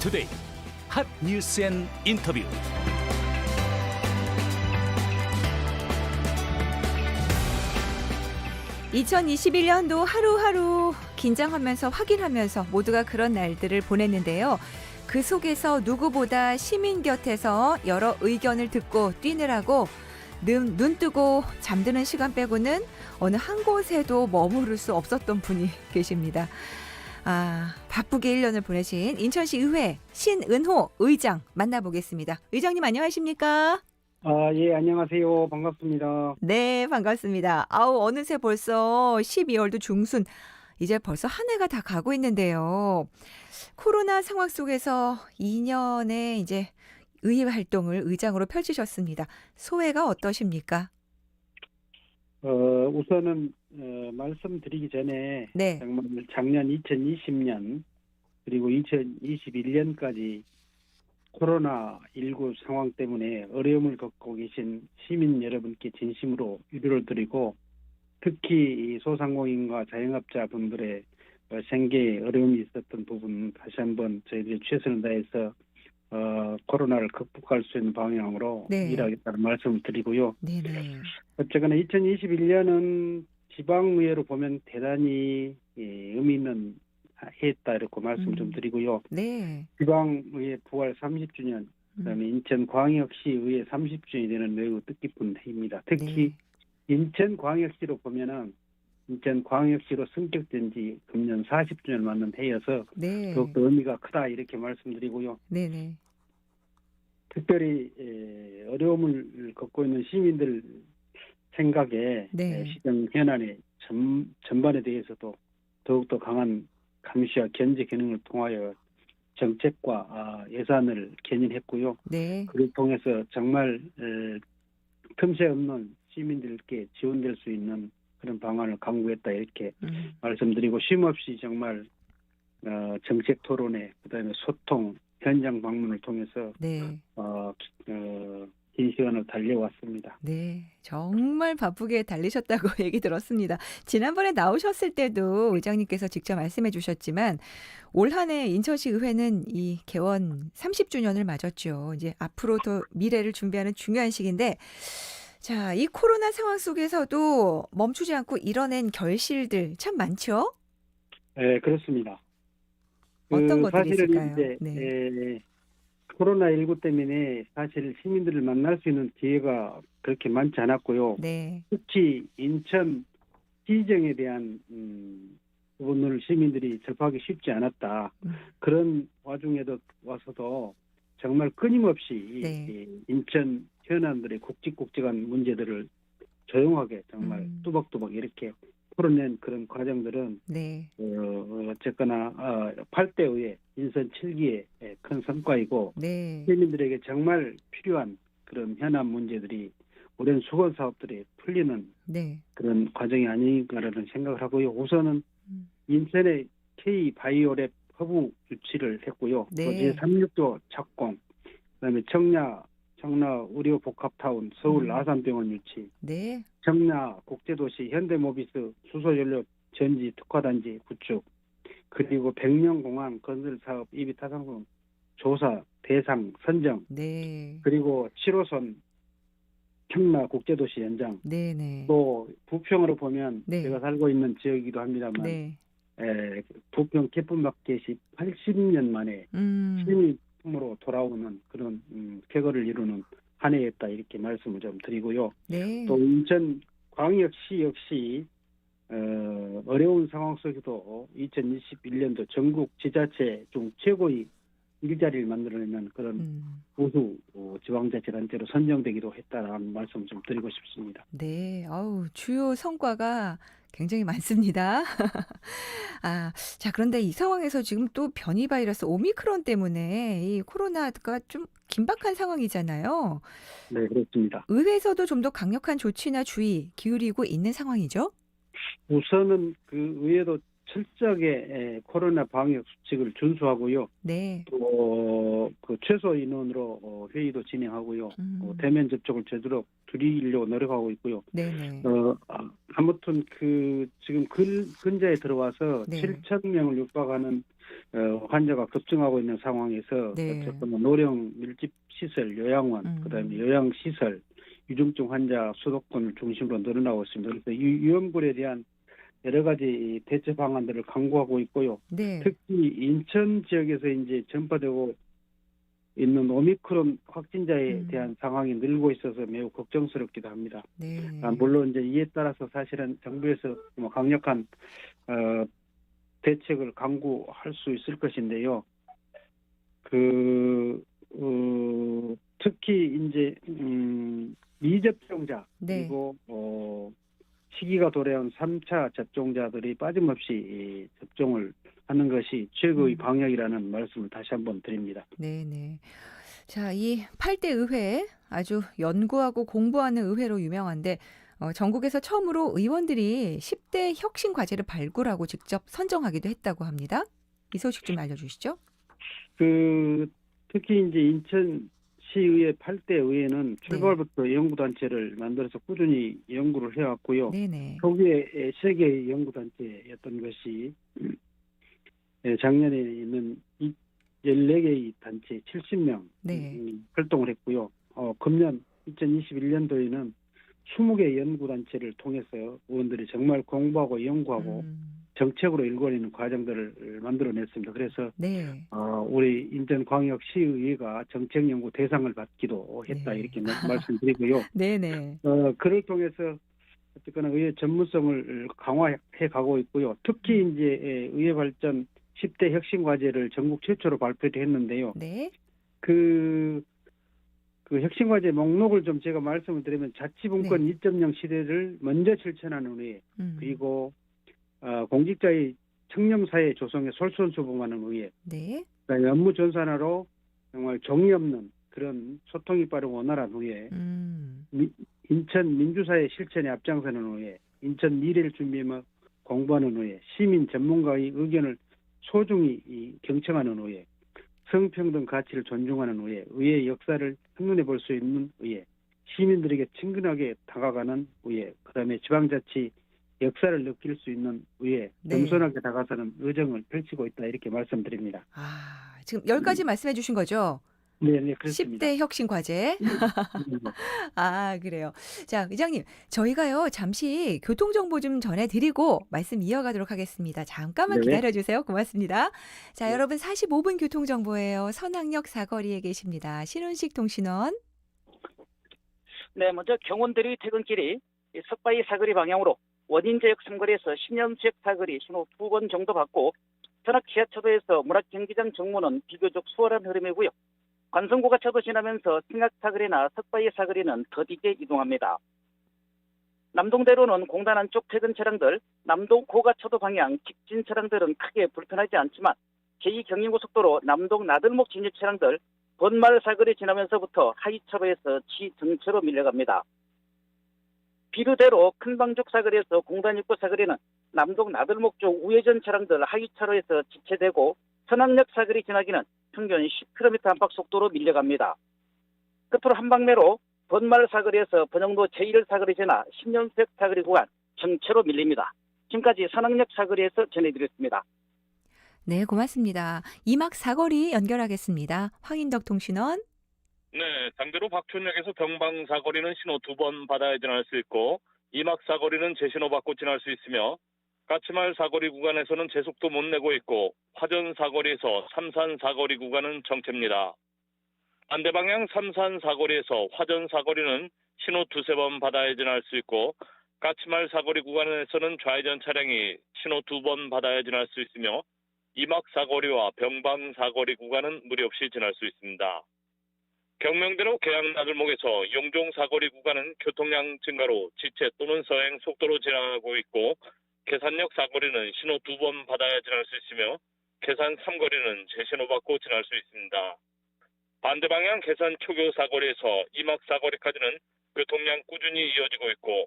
투데이 핫 뉴스 앤 인터뷰. (2021년도) 하루하루 긴장하면서 확인하면서 모두가 그런 날들을 보냈는데요. 그 속에서 누구보다 시민 곁에서 여러 의견을 듣고 뛰느라고 눈 뜨고 잠드는 시간 빼고는 어느 한 곳에도 머무를 수 없었던 분이 계십니다. 바쁘게 1년을 보내신 인천시 의회 신은호 의장 만나보겠습니다. 의장님 안녕하십니까? 예, 안녕하세요. 반갑습니다. 네, 반갑습니다. 어느새 벌써 12월도 중순, 이제 벌써 한 해가 다 가고 있는데요. 코로나 상황 속에서 2년의 이제 의회 활동을 의장으로 펼치셨습니다. 소회가 어떠십니까? 우선은 말씀드리기 전에 네, 정말 작년 2020년 그리고 2021년까지 코로나19 상황 때문에 어려움을 겪고 계신 시민 여러분께 진심으로 위로를 드리고, 특히 이 소상공인과 자영업자분들의 생계에 어려움이 있었던 부분 다시 한번 저희들이 최선을 다해서 코로나를 극복할 수 있는 방향으로 네. 일하겠다는 말씀을 드리고요. 네네. 어쨌거나 2021년은 지방의회로 보면 대단히 의미 있는 해였다 이렇게 말씀을 좀 드리고요. 네. 지방의회 부활 30주년, 그다음에 인천광역시의회 30주년이 되는 매우 뜻깊은 해입니다. 특히 인천광역시로 보면은 인천광역시로 승격된 지 금년 40주년 맞는 해여서 네. 더욱더 의미가 크다 이렇게 말씀드리고요. 네네. 특별히 어려움을 겪고 있는 시민들 생각에 네. 시정 현안의 전반에 대해서도 더욱더 강한 감시와 견제 기능을 통하여 정책과 예산을 개진했고요. 네. 그를 통해서 정말 틈새 없는 시민들께 지원될 수 있는 그런 방안을 강구했다 이렇게 말씀드리고, 쉼없이 정말 정책 토론회, 그다음에 소통, 현장 방문을 통해서 네. 긴 시간을 달려왔습니다. 네, 정말 바쁘게 달리셨다고 얘기 들었습니다. 지난번에 나오셨을 때도 의장님께서 직접 말씀해 주셨지만 올 한 해 인천시 의회는 이 개원 30주년을 맞았죠. 이제 앞으로 더 미래를 준비하는 중요한 시기인데, 자, 이 코로나 상황 속에서도 멈추지 않고 이뤄낸 결실들 참 많죠? 네, 그렇습니다. 어떤 것들이 사실은 있을까요? 이제 네. 코로나19 때문에 사실 시민들을 만날 수 있는 기회가 그렇게 많지 않았고요. 네. 특히 인천 시정에 대한 부분을 시민들이 접하기 쉽지 않았다. 그런 와중에도 와서도 정말 끊임없이 네. 이 인천 현안들의 굵직굵직한 문제들을 조용하게 정말 뚜벅뚜벅 이렇게 풀어낸 그런 과정들은 네. 어쨌거나 8대 의회 인선 7기의 큰 성과이고, 네. 시민들에게 정말 필요한 그런 현안 문제들이 오랜 수건 사업들이 풀리는 네. 그런 과정이 아닌가라는 생각을 하고요. 우선은 인천의 K-바이오랩 허브 유치를 했고요. 네. 또 제36조 착공, 그다음에 청라 의료복합타운 서울 아산병원 유치, 네. 청라 국제도시 현대모비스 수소연료 전지 특화단지 구축, 그리고 백령공항 건설 사업 입이 타산성 조사 대상 선정, 네. 그리고 7호선 청라 국제도시 연장, 네네. 또 부평으로 보면 네. 제가 살고 있는 지역이기도 합니다만 네. 부평 기쁨마켓이 80년 만에 시민품으로 돌아오는 그런 쾌거를 이루는 한 해였다 이렇게 말씀을 좀 드리고요. 네. 또 인천 광역시 역시 어려운 상황 속에도 2021년도 전국 지자체 중 최고의 일자리를 만들어내는 그런 우수 지방자치단체로 선정되기도 했다라는 말씀 좀 드리고 싶습니다. 네. 주요 성과가 굉장히 많습니다. 자, 그런데 이 상황에서 지금 또 변이 바이러스 오미크론 때문에 이 코로나가 좀 긴박한 상황이잖아요. 네, 그렇습니다. 의회에서도 좀 더 강력한 조치나 주의 기울이고 있는 상황이죠? 우선은 그 의회도 철저하게 코로나 방역 수칙을 준수하고요. 네. 또 그 최소 인원으로 회의도 진행하고요. 대면 접촉을 제대로 줄이려고 노력하고 있고요. 네네. 아무튼 그 지금 근자에 들어와서 네. 7천 명을 육박하는 환자가 급증하고 있는 상황에서 네. 어쨌든 노령 밀집 시설, 요양원, 그다음에 요양 시설, 위중증 환자 수도권을 중심으로 늘어나고 있습니다. 그래서 이 위험군에 대한 여러 가지 대처 방안들을 강구하고 있고요. 네. 특히 인천 지역에서 이제 전파되고 있는 오미크론 확진자에 대한 상황이 늘고 있어서 매우 걱정스럽기도 합니다. 네. 물론 이제 이에 따라서 사실은 정부에서 뭐 강력한 대책을 강구할 수 있을 것인데요. 특히 이제 미접종자 네. 그리고 시기가 도래한 3차 접종자들이 빠짐없이 접종을 하는 것이 최고의 방역이라는 말씀을 다시 한번 드립니다. 네네. 자, 이 8대 의회 아주 연구하고 공부하는 의회로 유명한데 전국에서 처음으로 의원들이 10대 혁신 과제를 발굴하고 직접 선정하기도 했다고 합니다. 이 소식 좀 알려주시죠. 특히 이제 인천시의회 8대 의회는 출발부터 연구단체를 만들어서 꾸준히 연구를 해왔고요. 네네. 거기에 세계의 연구단체였던 것이 작년에 있는 14개의 단체 70명 네. 활동을 했고요. 금년 2021년도에는 20개 연구단체를 통해서 의원들이 정말 공부하고 연구하고 정책으로 일궈내는 과정들을 만들어냈습니다. 그래서 네. 우리 인천광역시의회가 정책연구 대상을 받기도 했다 네. 이렇게 말씀드리고요. 네네. 그를 통해서 어쨌거나 의회 전문성을 강화해 가고 있고요. 특히 이제 의회 발전 10대 혁신 과제를 전국 최초로 발표를 했는데요. 네. 그 혁신 과제 목록을 좀 제가 말씀을 드리면 자치분권 2.0 시대를 먼저 실천하는 의회, 그리고 공직자의 청렴사회 조성에 솔선수범하는 의회, 네. 그다음에 업무 전산화로 정말 정의 없는 그런 소통이 빠르고 원활한 의회, 인천 민주사회 실천에 앞장서는 의회, 인천 미래를 준비하며 공부하는 의회, 시민 전문가의 의견을 소중히 경청하는 의회, 성평등 가치를 존중하는 의회, 의회의 역사를 한눈에 볼 수 있는 의회, 시민들에게 친근하게 다가가는 의회, 그다음에 지방자치 역사를 느낄 수 있는 의회, 겸손하게 다가서는 의정을 펼치고 있다 이렇게 말씀드립니다. 지금 10가지 말씀해 주신 거죠? 네, 그렇습니다. 10대 혁신 과제. 그래요. 자, 의장님, 저희가요, 잠시 교통정보 좀 전해드리고 말씀 이어가도록 하겠습니다. 잠깐만 기다려주세요. 고맙습니다. 자, 여러분 45분 교통정보예요. 선악역 사거리에 계십니다. 신은식 통신원. 네, 먼저 경원대리 퇴근길이 석바위 사거리 방향으로 원인제역 삼거리에서 신념지역 사거리 신호 2번 정도 받고 전학 지하차도에서 문학경기장 정문은 비교적 수월한 흐름이고요. 관성고가차도 지나면서 승악사거리나 석바위 사거리는 더디게 이동합니다. 남동대로는 공단 안쪽 퇴근 차량들, 남동고가차도 방향 직진 차량들은 크게 불편하지 않지만 제2경인고속도로 남동 나들목 진입 차량들 본말 사거리 지나면서부터 하이차로에서 지등처로 밀려갑니다. 비루대로 큰방죽 사거리에서 공단 입구 사거리는 남동 나들목 쪽 우회전 차량들 하이차로에서 지체되고 선악역 사거리 지나기는 평균 10km 안팎 속도로 밀려갑니다. 끝으로 한방매로 본말 사거리에서 번영로 제1사거리 지나 신년색 사거리 구간 정체로 밀립니다. 지금까지 선악역 사거리에서 전해드렸습니다. 네, 고맙습니다. 이막 사거리 연결하겠습니다. 황인덕 통신원. 네, 상대로 박촌역에서 병방 사거리는 신호 2번 받아야 지날 수 있고 이막 사거리는 재신호 받고 지날 수 있으며 까치말 사거리 구간에서는 제속도 못 내고 있고 화전 사거리에서 삼산 사거리 구간은 정체입니다. 반대 방향 삼산 사거리에서 화전 사거리는 신호 2-3번 받아야 지날 수 있고 까치말 사거리 구간에서는 좌회전 차량이 신호 2번 받아야 지날 수 있으며 이막 사거리와 병방 사거리 구간은 무리 없이 지날 수 있습니다. 경명대로 계양나들목에서 용종 사거리 구간은 교통량 증가로 지체 또는 서행 속도로 지나가고 있고 계산역 사거리는 신호 2번 받아야 지날 수 있으며 계산 3거리는 재신호 받고 지날 수 있습니다. 반대 방향 계산 초교 사거리에서 이막 사거리까지는 교통량 꾸준히 이어지고 있고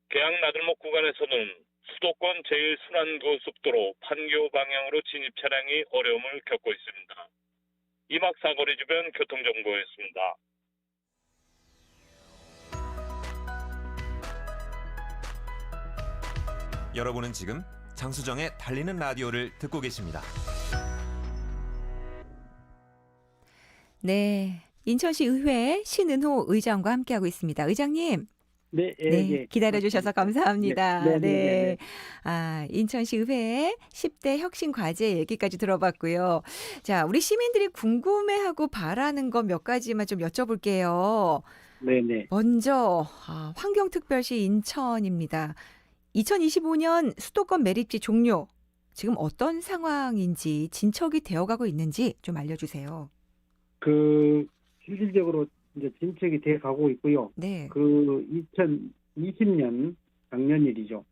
계양나들목 구간에서는 수도권 제1순환고속도로 판교 방향으로 진입 차량이 어려움을 겪고 있습니다. 이막 사거리 주변 교통정보였습니다. 여러분은 지금 장수정의 달리는 라디오를 듣고 계십니다. 네. 인천시 의회 신은호 의장과 함께하고 있습니다. 의장님. 네, 예, 네, 예. 기다려주셔서 감사합니다. 네, 네, 네, 네. 인천시 의회 10대 혁신 과제 얘기까지 들어봤고요. 자, 우리 시민들이 궁금해하고 바라는 것 몇 가지만 좀 여쭤볼게요. 네, 네. 먼저 환경특별시 인천입니다. 2025년 수도권 매립지 종료. 지금 어떤 상황인지 진척이 되어가고 있는지 좀 알려주세요. 실질적으로 이제 진척이 돼 가고 있고요. 네. 2020년 작년 일이죠.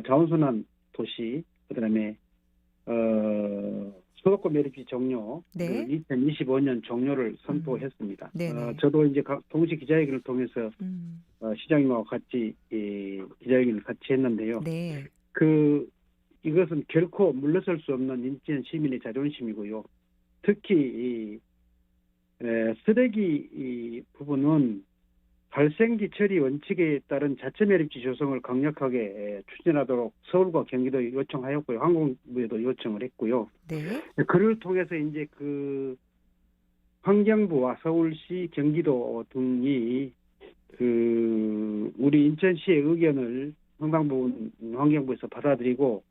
자원순환 도시, 그다음에 수도권 매립지 종료, 네. 2025년 종료를 선포했습니다. 네네. 저도 이제 동시 기자회견을 통해서 시장님하고 같이 기자회견을 같이 했는데요. 네. 이것은 결코 물러설 수 없는 인천 시민의 자존심이고요. 특히 쓰레기 부분은 발생지 처리 원칙에 따른 자체 매립지 조성을 강력하게 추진하도록 서울과 경기도 요청하였고요. 항공부에도 요청을 했고요. 네. 그를 통해서 이제 환경부와 서울시, 경기도 등이 우리 인천시의 의견을 상당 부분 환경부에서 받아들이고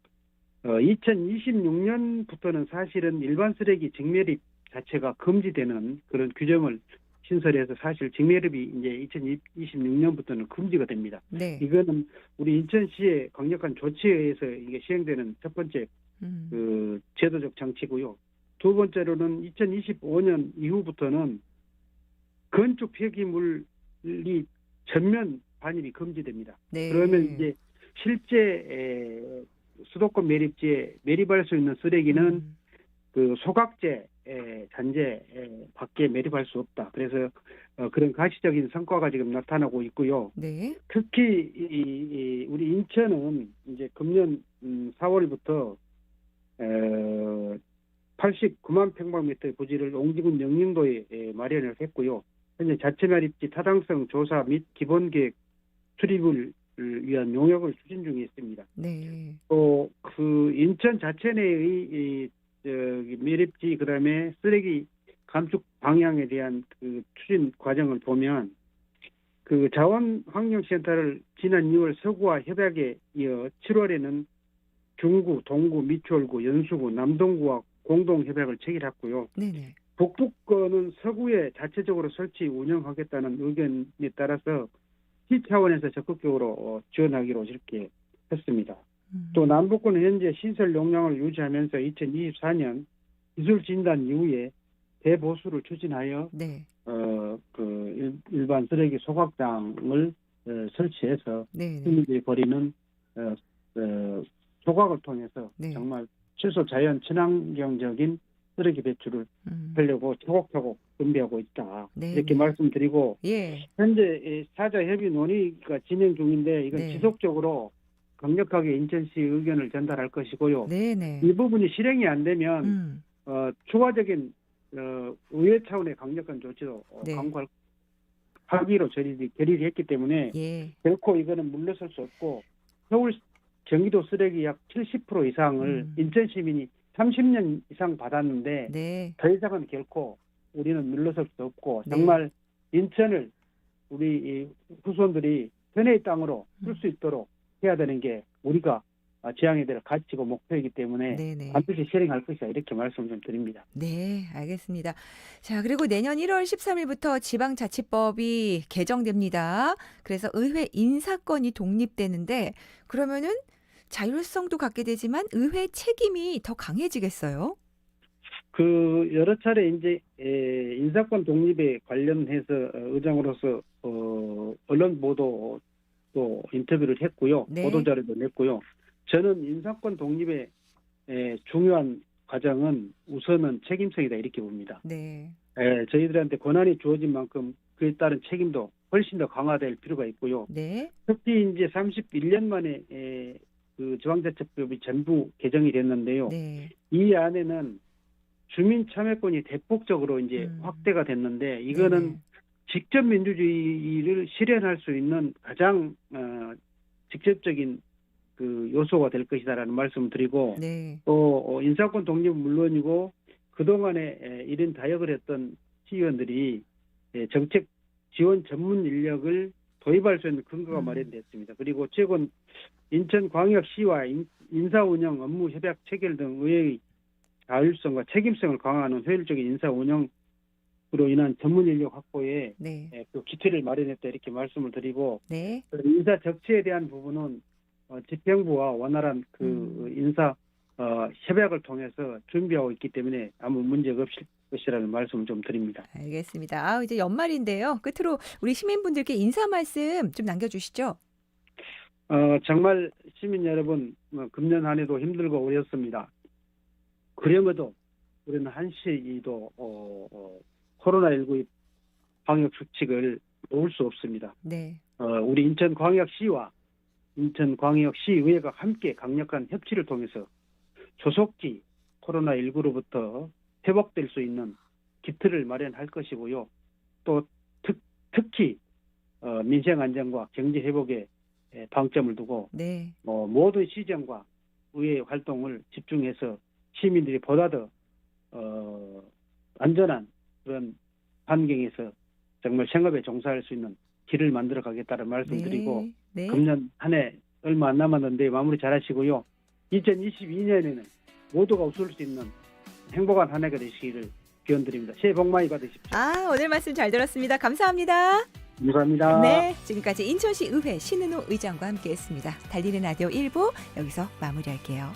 2026년부터는 사실은 일반 쓰레기 직매립 자체가 금지되는 그런 규정을 신설해서 사실 직매립이 이제 2026년부터는 금지가 됩니다. 네. 이거는 우리 인천시의 강력한 조치에 의해서 이게 시행되는 첫 번째 제도적 장치고요. 두 번째로는 2025년 이후부터는 건축 폐기물이 전면 반입이 금지됩니다. 네. 그러면 이제 실제 수도권 매립지에 매립할 수 있는 쓰레기는 소각재, 잔재 밖에 매립할 수 없다. 그래서 그런 가시적인 성과가 지금 나타나고 있고요. 네. 특히 우리 인천은 이제 금년 4월부터 89만 평방미터의 부지를 옹지군 영림도에 마련을 했고요. 현재 자체 매립지 타당성 조사 및 기본계획 수립을 위한 용역을 추진 중에 있습니다. 네. 또 인천 자체 내의 매립지 그다음에 쓰레기 감축 방향에 대한 추진 과정을 보면 자원환경센터를 지난 2월 서구와 협약에 이어 7월에는 중구, 동구, 미추홀구, 연수구, 남동구와 공동 협약을 체결했고요. 네네. 북부권은 서구에 자체적으로 설치 운영하겠다는 의견에 따라서 시 차원에서 적극적으로 지원하기로 이렇게 했습니다. 또 남북권은 현재 시설 용량을 유지하면서 2024년 기술 진단 이후에 대보수를 추진하여 네. 일반 쓰레기 소각장을 설치해서 네. 시민들이 버리는 소각을 통해서 네. 정말 최소 자연 친환경적인 쓰레기 배출을 하려고 차곡차곡 준비하고 있다. 네. 이렇게 말씀드리고 예. 현재 사자 협의 논의가 진행 중인데 이건 네. 지속적으로 강력하게 인천시 의견을 전달할 것이고요. 네네. 이 부분이 실행이 안 되면 추가적인 의회 차원의 강력한 조치도 네. 강구할 하기로 결의를 했기 때문에 예. 결코 이거는 물러설 수 없고 서울 경기도 쓰레기 약 70% 이상을 인천 시민이 30년 이상 받았는데 네. 더 이상은 결코 우리는 물러설 수 없고 네. 정말 인천을 우리 이 후손들이 편의 땅으로 쓸 수 있도록 해야 되는 게 우리가 지향해야 될 가치고 목표이기 때문에 네네. 반드시 실행할 것이다 이렇게 말씀 좀 드립니다. 네, 알겠습니다. 자, 그리고 내년 1월 13일부터 지방자치법이 개정됩니다. 그래서 의회 인사권이 독립되는데 그러면은 자율성도 갖게 되지만 의회 책임이 더 강해지겠어요? 여러 차례 이제 인사권 독립에 관련해서 의장으로서 언론 보도 또 인터뷰를 했고요. 네. 보도자료도 냈고요. 저는 인사권 독립의 중요한 과정은 우선은 책임성이다 이렇게 봅니다. 네. 저희들한테 권한이 주어진 만큼 그에 따른 책임도 훨씬 더 강화될 필요가 있고요. 네. 특히 이제 31년 만에 그 지방자치법이 전부 개정이 됐는데요. 네. 이 안에는 주민 참여권이 대폭적으로 이제 확대가 됐는데 이거는 네네. 직접 민주주의를 실현할 수 있는 가장 직접적인 그 요소가 될 것이다라는 말씀을 드리고 네. 또 인사권 독립은 물론이고 그동안에 1인 다역을 했던 시의원들이 정책 지원 전문 인력을 도입할 수 있는 근거가 마련됐습니다. 그리고 최근 인천광역시와 인사운영 업무 협약 체결 등 의회의 자율성과 책임성을 강화하는 효율적인 인사운영으로 인한 전문 인력 확보에 네. 그 기틀을 마련했다 이렇게 말씀을 드리고 네. 인사 적체에 대한 부분은 집행부와 원활한 그 인사 협약을 통해서 준비하고 있기 때문에 아무 문제가 없을 것이라는 말씀을 좀 드립니다. 알겠습니다. 아, 이제 연말인데요. 끝으로 우리 시민분들께 인사 말씀 좀 남겨주시죠. 정말 시민 여러분 금년 한 해도 힘들고 어렵습니다. 그럼에도 우리는 한시도 코로나19 방역 수칙을 놓을 수 없습니다. 네. 우리 인천광역시와 인천광역시의회가 함께 강력한 협치를 통해서 조속히 코로나19로부터 회복될 수 있는 기틀을 마련할 것이고요. 또 특히 민생 안정과 경제 회복에 방점을 두고 네. 모든 시정과 의회 활동을 집중해서 시민들이 보다 더 안전한 그런 환경에서 정말 생업에 종사할 수 있는 길을 만들어 가겠다는 말씀드리고 네. 금년 한 해 얼마 안 남았는데 마무리 잘하시고요. 2022년에는 모두가 웃을 수 있는 행복한 한 해가 되시기를 기원드립니다. 새해 복 많이 받으십시오. 아, 오늘 말씀 잘 들었습니다. 감사합니다. 감사합니다. 네, 지금까지 인천시 의회 신은호 의장과 함께했습니다. 달리는 라디오 1부 여기서 마무리할게요.